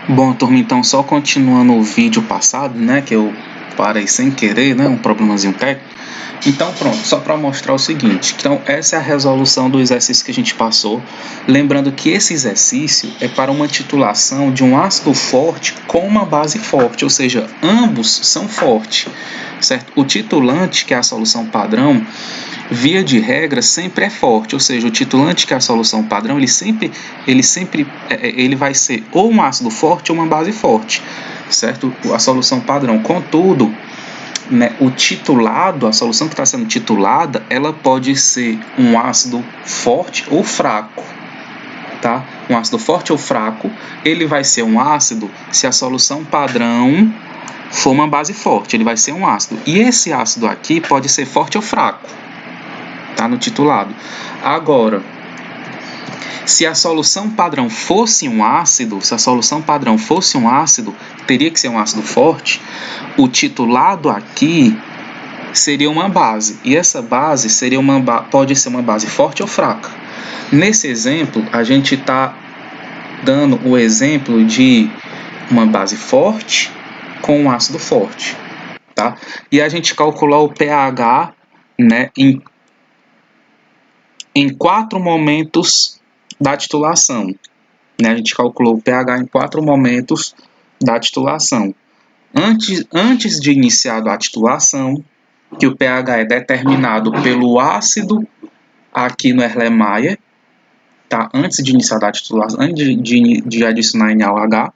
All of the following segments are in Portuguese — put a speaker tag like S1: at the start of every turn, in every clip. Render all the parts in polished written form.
S1: Bom, turma, então só continuando o vídeo passado, né, que eu parei sem querer, né, um problemazinho técnico. Então pronto, só para mostrar o seguinte, então essa é a resolução do exercício que a gente passou, lembrando que esse exercício é para uma titulação de um ácido forte com uma base forte, ou seja, ambos são fortes, certo? O titulante, que é a solução padrão, via de regra sempre é forte, ou seja, o titulante, que é a solução padrão, ele vai ser ou um ácido forte ou uma base forte, certo? A solução padrão. Contudo, né, o titulado, a solução que está sendo titulada, ela pode ser um ácido forte ou fraco, tá? Um ácido forte ou fraco, ele vai ser um ácido se a solução padrão for uma base forte, ele vai ser um ácido. E esse ácido aqui pode ser forte ou fraco, tá? No titulado. Agora, se a solução padrão fosse um ácido, teria que ser um ácido forte. O titulado aqui seria uma base, e essa base pode ser uma base forte ou fraca. Nesse exemplo, a gente está dando o exemplo de uma base forte com um ácido forte, tá? E a gente calculou o pH, né, em 4 momentos da titulação. Né? A gente calculou o pH em 4 momentos da titulação. Antes de iniciar a titulação, que o pH é determinado pelo ácido aqui no Erlenmeyer, tá? Antes de iniciar a titulação, antes de adicionar NaOH.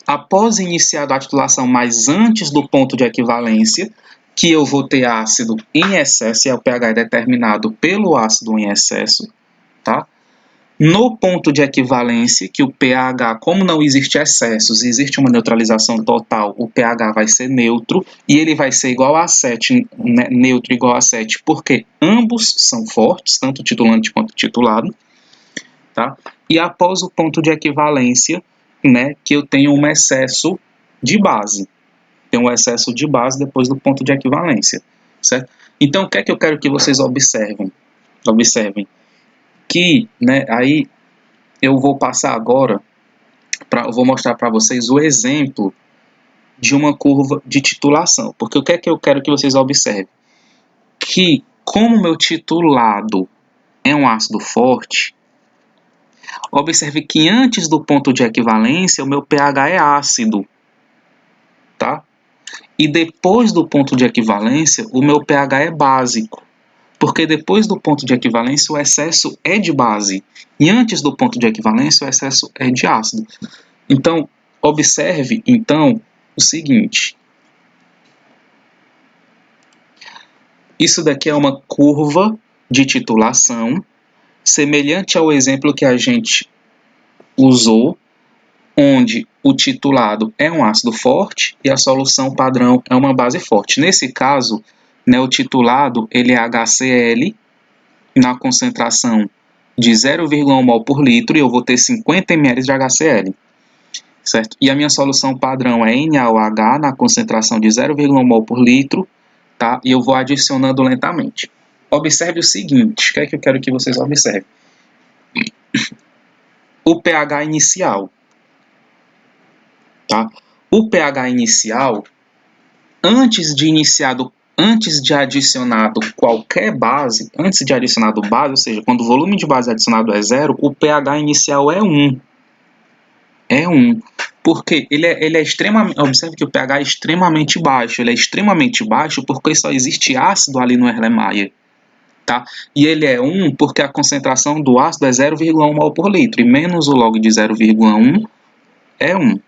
S1: Após iniciar a titulação, mas antes do ponto de equivalência, que eu vou ter ácido em excesso, e o pH é determinado pelo ácido em excesso, tá? No ponto de equivalência, que o pH, como não existe excessos, existe uma neutralização total, o pH vai ser neutro, e ele vai ser igual a 7, né, neutro igual a 7, porque ambos são fortes, tanto o titulante quanto o titulado, tá? E após o ponto de equivalência, né, que eu tenho um excesso de base. Tem um excesso de base depois do ponto de equivalência, certo? Então, o que é que eu quero que vocês observem? Observem que, né, aí eu vou passar agora, eu vou mostrar para vocês o exemplo de uma curva de titulação, porque o que é que eu quero que vocês observem? Que, como meu titulado é um ácido forte, observe que antes do ponto de equivalência, o meu pH é ácido, tá? E depois do ponto de equivalência, o meu pH é básico, porque depois do ponto de equivalência, o excesso é de base, e antes do ponto de equivalência, o excesso é de ácido. Então, observe, então, o seguinte. Isso daqui é uma curva de titulação, semelhante ao exemplo que a gente usou, onde o titulado é um ácido forte e a solução padrão é uma base forte. Nesse caso, né, o titulado ele é HCl na concentração de 0,1 mol por litro e eu vou ter 50 ml de HCl. Certo? E a minha solução padrão é NaOH na concentração de 0,1 mol por litro, tá? E eu vou adicionando lentamente. Observe o seguinte, o que é que eu quero que vocês observem? O pH inicial, tá? O pH inicial, antes de adicionado qualquer base, ou seja, quando o volume de base adicionado é 0, o pH inicial é 1. É 1. Porque ele é extremamente... Observe que o pH é extremamente baixo. Ele é extremamente baixo porque só existe ácido ali no Erlenmeyer. Tá? E ele é 1 porque a concentração do ácido é 0,1 mol por litro. E menos o log de 0,1 é 1.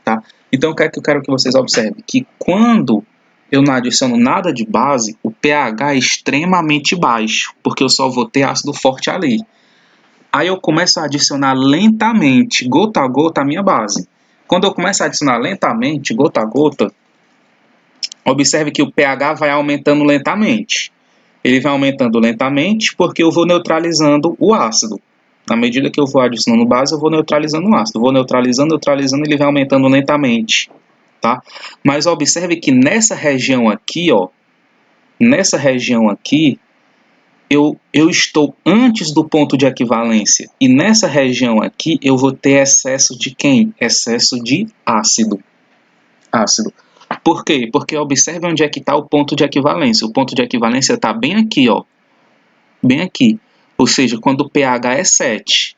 S1: Tá? Então, o que é que eu quero que vocês observem? Que quando eu não adiciono nada de base, o pH é extremamente baixo. Porque eu só vou ter ácido forte ali. Aí eu começo a adicionar lentamente, gota a gota, a minha base. Quando eu começo a adicionar lentamente, gota a gota, observe que o pH vai aumentando lentamente. Ele vai aumentando lentamente porque eu vou neutralizando o ácido. Na medida que eu vou adicionando base, eu vou neutralizando o ácido. Vou neutralizando, ele vai aumentando lentamente. Tá? Mas observe que nessa região aqui, ó, eu estou antes do ponto de equivalência. E nessa região aqui eu vou ter excesso de quem? Excesso de ácido. Por quê? Porque observe onde é que está o ponto de equivalência. O ponto de equivalência está bem aqui, ó. Bem aqui. Ou seja, quando o pH é 7,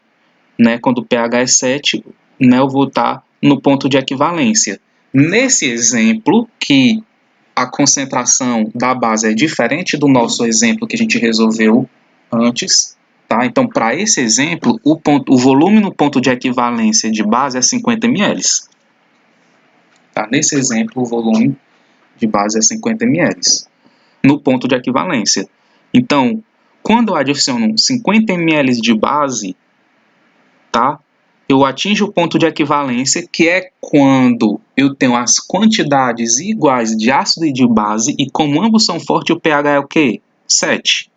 S1: né? Quando o pH é 7, né, eu vou estar no ponto de equivalência. Nesse exemplo, que a concentração da base é diferente do nosso exemplo que a gente resolveu antes, tá? Então, para esse exemplo, o volume no ponto de equivalência de base é 50 ml. Tá? Nesse exemplo, o volume de base é 50 ml no ponto de equivalência. Então, quando eu adiciono 50 ml de base, tá? Eu atinjo o ponto de equivalência, que é quando eu tenho as quantidades iguais de ácido e de base, e como ambos são fortes, o pH é o quê? 7.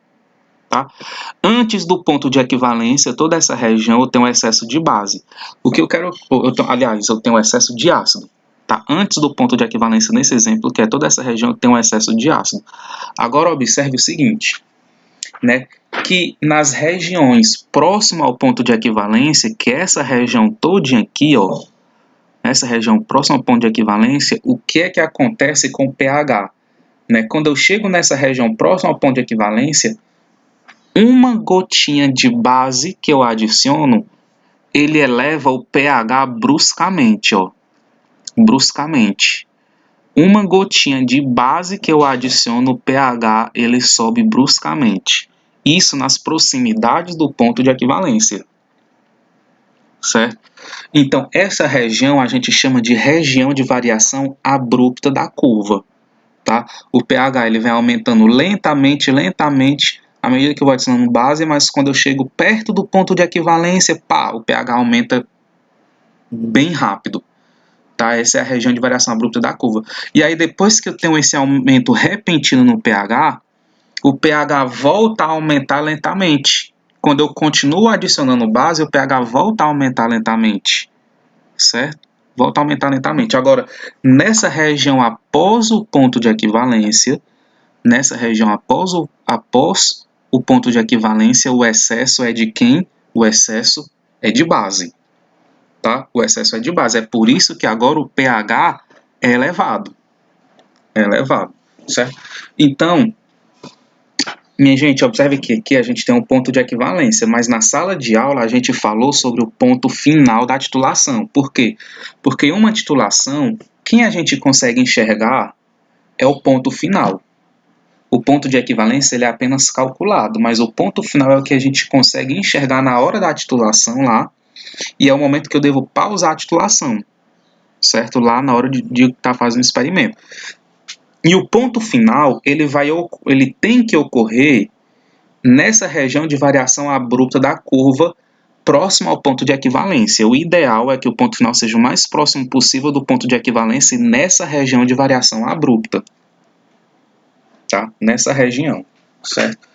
S1: Tá? Antes do ponto de equivalência, toda essa região eu tenho excesso de base. O que eu quero... eu tenho excesso de ácido. Tá? Antes do ponto de equivalência, nesse exemplo, que é toda essa região, eu tenho excesso de ácido. Agora, observe o seguinte, né? Que nas regiões próximas ao ponto de equivalência, que é essa região todinha aqui, ó, essa região próxima ao ponto de equivalência, o que é que acontece com o pH? Né? Quando eu chego nessa região próxima ao ponto de equivalência, uma gotinha de base que eu adiciono, ele eleva o pH bruscamente, ó, bruscamente. Uma gotinha de base que eu adiciono, o pH ele sobe bruscamente. Isso nas proximidades do ponto de equivalência, certo? Então, essa região a gente chama de região de variação abrupta da curva, tá? O pH ele vem aumentando lentamente à medida que eu vou adicionando base, mas quando eu chego perto do ponto de equivalência, pá, o pH aumenta bem rápido. Tá? Essa é a região de variação abrupta da curva. E aí, depois que eu tenho esse aumento repentino no pH, o pH volta a aumentar lentamente. Quando eu continuo adicionando base, o pH volta a aumentar lentamente, certo? Volta a aumentar lentamente. Agora, nessa região após o ponto de equivalência, após o ponto de equivalência, o excesso é de quem? O excesso é de base. Tá? O excesso é de base. É por isso que agora o pH é elevado. É elevado, certo? Então, minha gente, observe que aqui a gente tem um ponto de equivalência, mas na sala de aula a gente falou sobre o ponto final da titulação. Por quê? Porque em uma titulação, quem a gente consegue enxergar é o ponto final. O ponto de equivalência ele é apenas calculado, mas o ponto final é o que a gente consegue enxergar na hora da titulação lá, e é o momento que eu devo pausar a titulação, certo? Lá na hora de estar fazendo o experimento. E o ponto final, ele tem que ocorrer nessa região de variação abrupta da curva, próximo ao ponto de equivalência. O ideal é que o ponto final seja o mais próximo possível do ponto de equivalência nessa região de variação abrupta. Tá? Nessa região, certo?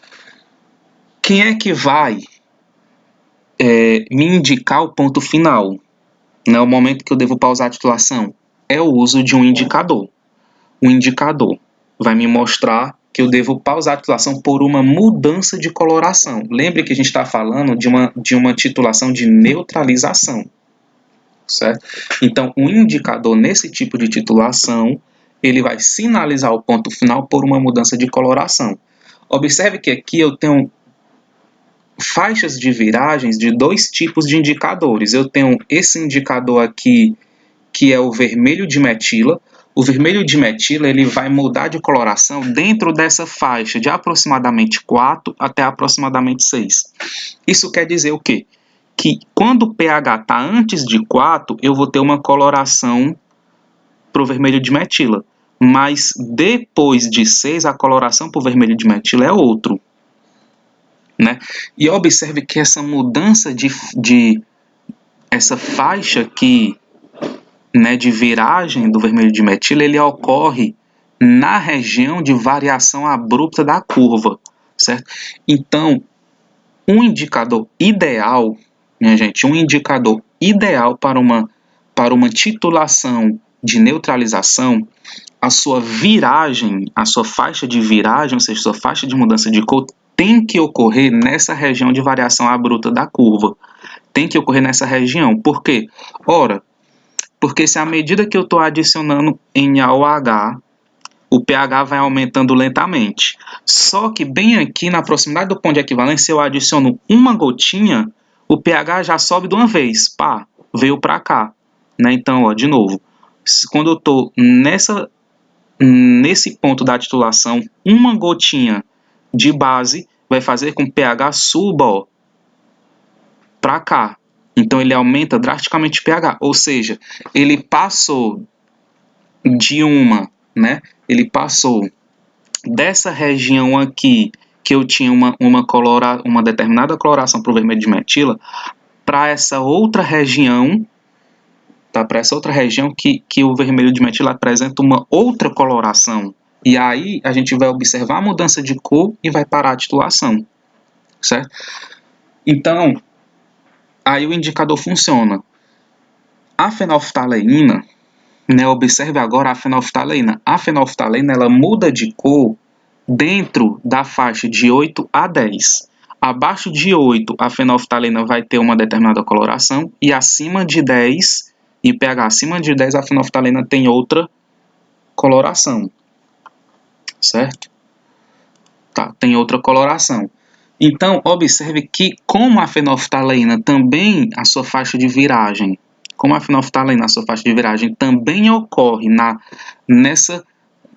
S1: Quem é que vai me indicar o ponto final? Né? O momento que eu devo pausar a titulação? É o uso de um indicador. O indicador vai me mostrar que eu devo pausar a titulação por uma mudança de coloração. Lembre que a gente está falando de uma titulação de neutralização, certo? Então, o indicador nesse tipo de titulação, ele vai sinalizar o ponto final por uma mudança de coloração. Observe que aqui eu tenho faixas de viragens de dois tipos de indicadores. Eu tenho esse indicador aqui, que é o vermelho de metila. O vermelho de metila ele vai mudar de coloração dentro dessa faixa de aproximadamente 4 até aproximadamente 6. Isso quer dizer o quê? Que quando o pH está antes de 4, eu vou ter uma coloração para o vermelho de metila. Mas depois de 6, a coloração para o vermelho de metila é outro. Né? E observe que essa mudança de essa faixa aqui, né, de viragem do vermelho de metila, ele ocorre na região de variação abrupta da curva, certo? Então, um indicador ideal, minha gente, um indicador ideal para uma titulação de neutralização, a sua viragem, a sua faixa de viragem, ou seja, a sua faixa de mudança de cor, tem que ocorrer nessa região de variação abrupta da curva. Tem que ocorrer nessa região. Por quê? Ora, porque se à medida que eu estou adicionando N ao H, o pH vai aumentando lentamente. Só que bem aqui na proximidade do ponto de equivalência, eu adiciono uma gotinha, o pH já sobe de uma vez. Pá, veio para cá. Né? Então, ó, de novo, quando eu estou nesse ponto da titulação, uma gotinha de base vai fazer com que o pH suba para cá. Então, ele aumenta drasticamente o pH. Ou seja, ele passou de né? Ele passou dessa região aqui, que eu tinha uma determinada coloração para o vermelho de metila, para essa outra região, tá? Para essa outra região que o vermelho de metila apresenta uma outra coloração. E aí a gente vai observar a mudança de cor e vai parar a titulação, certo? Então, aí o indicador funciona. A fenolftaleína, né, observe agora a fenolftaleína. A fenolftaleína ela muda de cor dentro da faixa de 8 a 10. Abaixo de 8, a fenolftaleína vai ter uma determinada coloração, e acima de 10, e pH acima de 10, a fenolftaleína tem outra coloração. Certo? Tá, tem outra coloração. Então, observe que como a fenolftaleína também, a sua faixa de viragem, também ocorre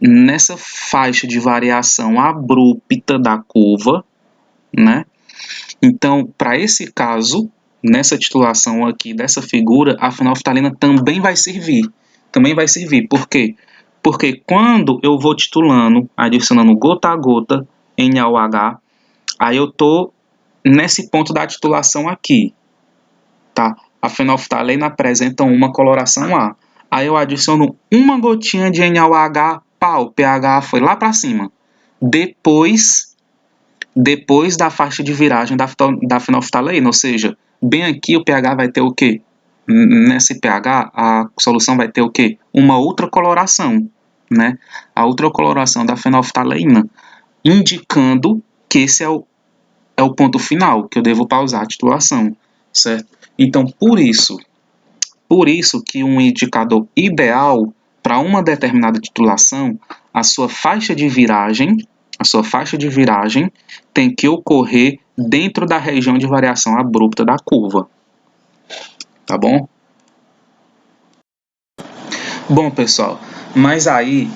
S1: nessa faixa de variação abrupta da curva, né? Então, para esse caso, nessa titulação aqui dessa figura, a fenolftaleína também vai servir. Por quê? Porque quando eu vou titulando, adicionando gota a gota NaOH, aí eu estou nesse ponto da titulação aqui, tá? A fenolftaleína apresenta uma coloração A. Aí eu adiciono uma gotinha de NaOH, pá, o pH foi lá para cima. Depois da faixa de viragem da fenolftaleína, ou seja, bem aqui o pH vai ter o quê? Nesse pH, a solução vai ter o quê? Uma outra coloração, né? A outra coloração da fenolftaleína, indicando que esse é o ponto final, que eu devo pausar a titulação, certo? Então, por isso que um indicador ideal para uma determinada titulação, a sua faixa de viragem tem que ocorrer dentro da região de variação abrupta da curva. Tá bom? Bom, pessoal, mas aí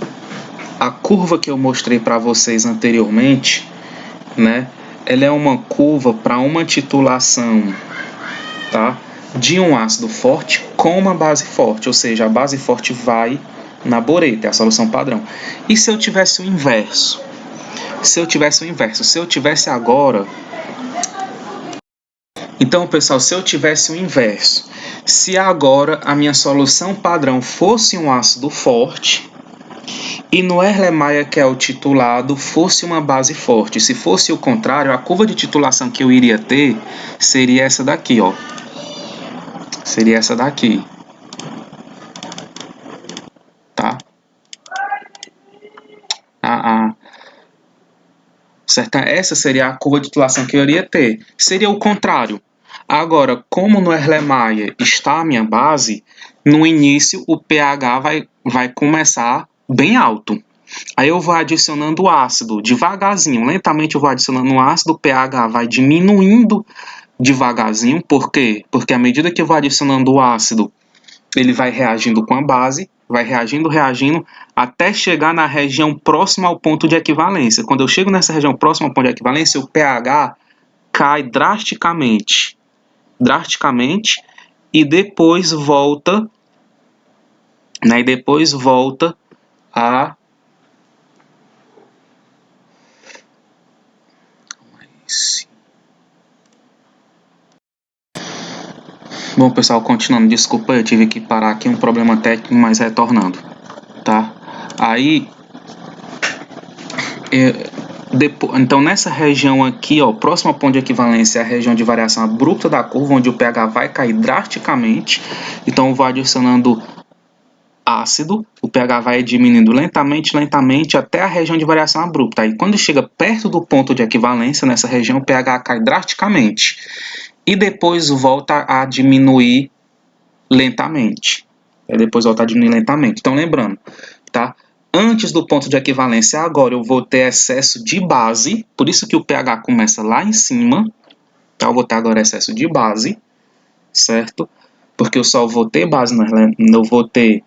S1: a curva que eu mostrei para vocês anteriormente, né, ela é uma curva para uma titulação, tá, de um ácido forte com uma base forte, ou seja, a base forte vai na boreta, é a solução padrão. E se eu tivesse o inverso? Se eu tivesse agora... Então, pessoal, se eu tivesse o inverso, se agora a minha solução padrão fosse um ácido forte e no Erlenmeyer, que é o titulado, fosse uma base forte, se fosse o contrário, a curva de titulação que eu iria ter seria essa daqui, ó. Seria essa daqui. Tá? Certo? Essa seria a curva de titulação que eu iria ter. Seria o contrário. Agora, como no Erlenmeyer está a minha base, no início o pH vai começar bem alto. Aí eu vou adicionando ácido devagarzinho, lentamente eu vou adicionando ácido, o pH vai diminuindo devagarzinho. Por quê? Porque à medida que eu vou adicionando o ácido, ele vai reagindo com a base, vai reagindo, até chegar na região próxima ao ponto de equivalência. Quando eu chego nessa região próxima ao ponto de equivalência, o pH cai drasticamente, e depois volta, né? A Bom, pessoal, continuando, desculpa, eu tive que parar aqui, um problema técnico, mas retornando, tá? Aí, então nessa região aqui, ó, próximo ao ponto de equivalência, é a região de variação abrupta da curva, onde o pH vai cair drasticamente. Então eu vou adicionando ácido, o pH vai diminuindo lentamente, lentamente, até a região de variação abrupta. E quando chega perto do ponto de equivalência, nessa região, o pH cai drasticamente. E depois volta a diminuir lentamente. Então, lembrando, tá? Antes do ponto de equivalência, agora eu vou ter excesso de base, por isso que o pH começa lá em cima, tá? Eu vou ter agora excesso de base, certo? Porque eu só vou ter base no Erlenmeyer, eu vou ter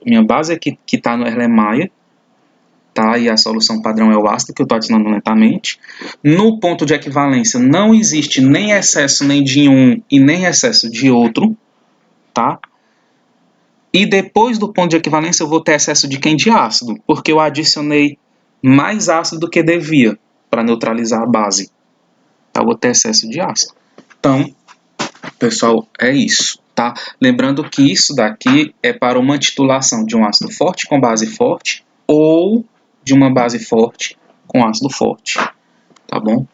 S1: minha base aqui que está no Erlenmeyer, tá? E a solução padrão é o ácido, que eu estou adicionando lentamente. No ponto de equivalência não existe nem excesso nem de um e nem excesso de outro, tá? E depois do ponto de equivalência eu vou ter excesso de quem? De ácido, porque eu adicionei mais ácido do que devia para neutralizar a base. Tá? Eu vou ter excesso de ácido. Então, pessoal, é isso, tá? Lembrando que isso daqui é para uma titulação de um ácido forte com base forte ou de uma base forte com ácido forte, tá bom?